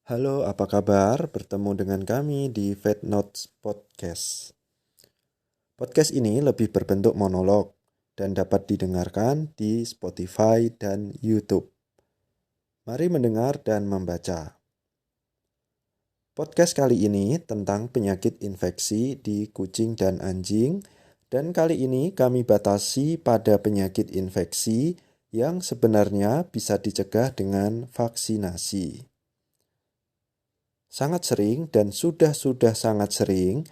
Halo, apa kabar? Bertemu dengan kami di Vet Notes Podcast. Podcast ini lebih berbentuk monolog dan dapat didengarkan di Spotify dan YouTube. Mari mendengar dan membaca. Podcast kali ini tentang penyakit infeksi di kucing dan anjing, dan kali ini kami batasi pada penyakit infeksi yang sebenarnya bisa dicegah dengan vaksinasi. Sangat sering dan sudah sangat sering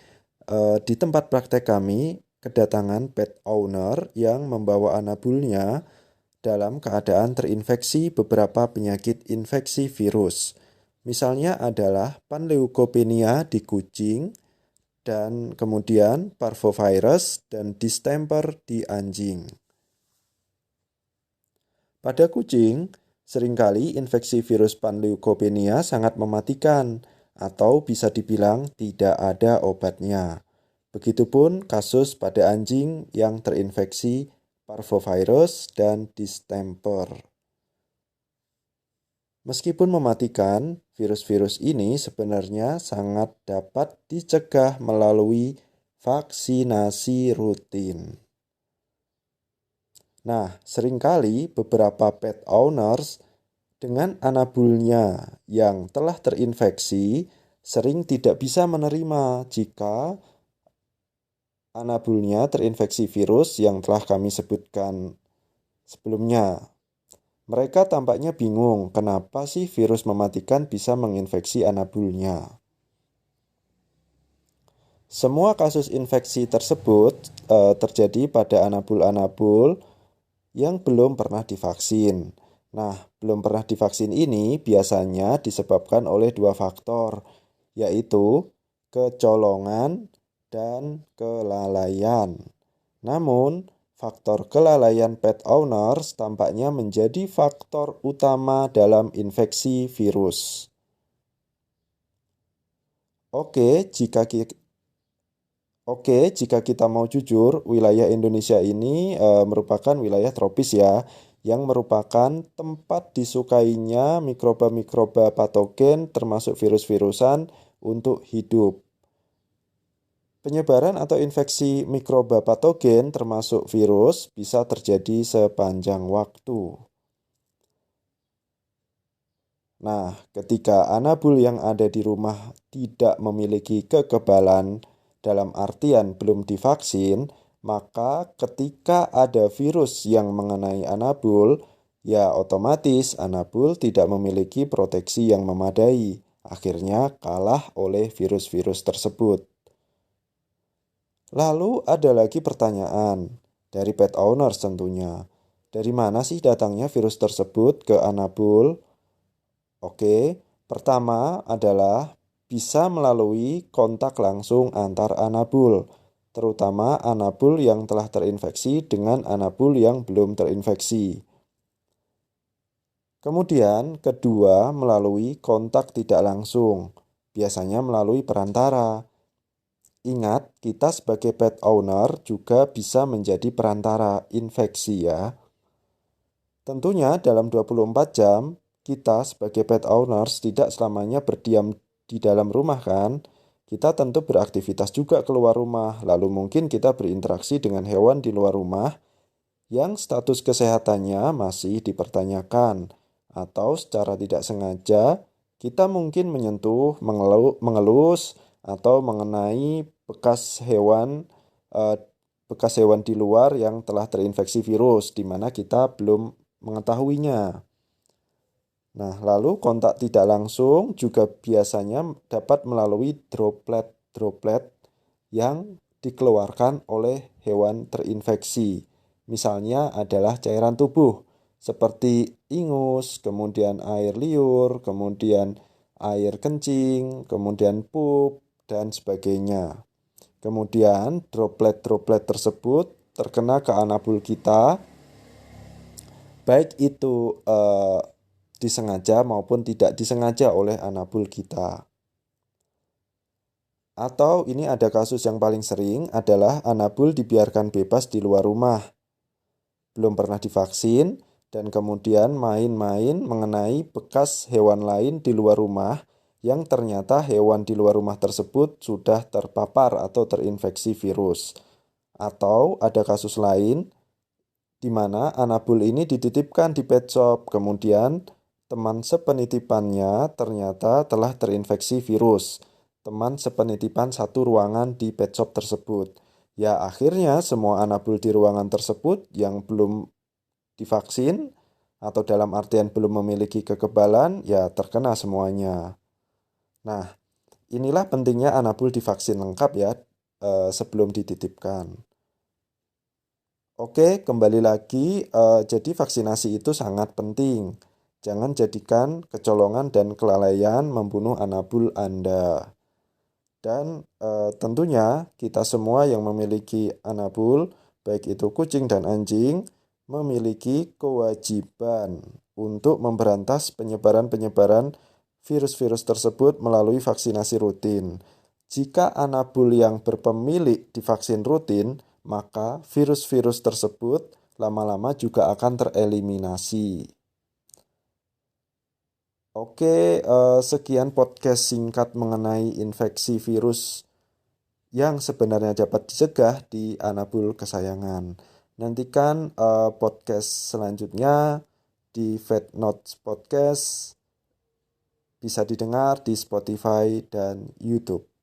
di tempat praktek kami kedatangan pet owner yang membawa anabulnya dalam keadaan terinfeksi beberapa penyakit infeksi virus. Misalnya adalah panleukopenia di kucing dan kemudian parvovirus dan distemper di anjing. Pada kucing, seringkali infeksi virus panleukopenia sangat mematikan atau bisa dibilang tidak ada obatnya. Begitupun kasus pada anjing yang terinfeksi parvovirus dan distemper. Meskipun mematikan, virus-virus ini sebenarnya sangat dapat dicegah melalui vaksinasi rutin. Nah, seringkali beberapa pet owners dengan anabulnya yang telah terinfeksi sering tidak bisa menerima jika anabulnya terinfeksi virus yang telah kami sebutkan sebelumnya. Mereka tampaknya bingung kenapa sih virus mematikan bisa menginfeksi anabulnya. Semua kasus infeksi tersebut terjadi pada anabul-anabul yang belum pernah divaksin. Nah, belum pernah divaksin ini biasanya disebabkan oleh dua faktor, yaitu kecolongan dan kelalaian. Namun, faktor kelalaian pet owners tampaknya menjadi faktor utama dalam infeksi virus. Jika kita mau jujur, wilayah Indonesia ini merupakan wilayah tropis ya, yang merupakan tempat disukainya mikroba-mikroba patogen termasuk virus-virusan untuk hidup. Penyebaran atau infeksi mikroba patogen termasuk virus bisa terjadi sepanjang waktu. Nah, ketika anabul yang ada di rumah tidak memiliki kekebalan dalam artian belum divaksin, maka ketika ada virus yang mengenai anabul, ya otomatis anabul tidak memiliki proteksi yang memadai. Akhirnya kalah oleh virus-virus tersebut. Lalu ada lagi pertanyaan dari pet owners tentunya. Dari mana sih datangnya virus tersebut ke anabul? Pertama adalah bisa melalui kontak langsung antar anabul, terutama anabul yang telah terinfeksi dengan anabul yang belum terinfeksi. Kemudian kedua melalui kontak tidak langsung, biasanya melalui perantara. Ingat, kita sebagai pet owner juga bisa menjadi perantara infeksi ya. Tentunya dalam 24 jam, kita sebagai pet owners tidak selamanya berdiam di dalam rumah kan. Kita tentu beraktivitas juga keluar rumah, lalu mungkin kita berinteraksi dengan hewan di luar rumah yang status kesehatannya masih dipertanyakan. Atau secara tidak sengaja, kita mungkin menyentuh, mengelus, atau mengenai eh, bekas hewan di luar yang telah terinfeksi virus, di mana kita belum mengetahuinya. Nah, lalu kontak tidak langsung juga biasanya dapat melalui droplet-droplet yang dikeluarkan oleh hewan terinfeksi. Misalnya adalah cairan tubuh seperti ingus, kemudian air liur, kemudian air kencing, kemudian pup, dan sebagainya. Kemudian droplet-droplet tersebut terkena ke anabul kita, baik itu disengaja maupun tidak disengaja oleh anabul kita. Atau ini ada kasus yang paling sering adalah anabul dibiarkan bebas di luar rumah, belum pernah divaksin, dan kemudian main-main mengenai bekas hewan lain di luar rumah yang ternyata hewan di luar rumah tersebut sudah terpapar atau terinfeksi virus. Atau ada kasus lain di mana Anabul ini dititipkan di pet shop, kemudian teman sepenitipannya ternyata telah terinfeksi virus. Teman sepenitipan satu ruangan di pet shop tersebut. Ya akhirnya semua Anabul di ruangan tersebut yang belum divaksin atau dalam artian belum memiliki kekebalan ya terkena semuanya. Nah, inilah pentingnya Anabul divaksin lengkap ya sebelum dititipkan. Oke, kembali lagi. Jadi vaksinasi itu sangat penting. Jangan jadikan kecolongan dan kelalaian membunuh Anabul Anda. Dan tentunya kita semua yang memiliki Anabul, baik itu kucing dan anjing, memiliki kewajiban untuk memberantas penyebaran-penyebaran virus-virus tersebut melalui vaksinasi rutin. Jika Anabul yang berpemilik divaksin rutin, maka virus-virus tersebut lama-lama juga akan tereliminasi. Oke, sekian podcast singkat mengenai infeksi virus yang sebenarnya dapat dicegah di Anabul kesayangan. Nantikan podcast selanjutnya di Vet Notes Podcast, bisa didengar di Spotify dan YouTube.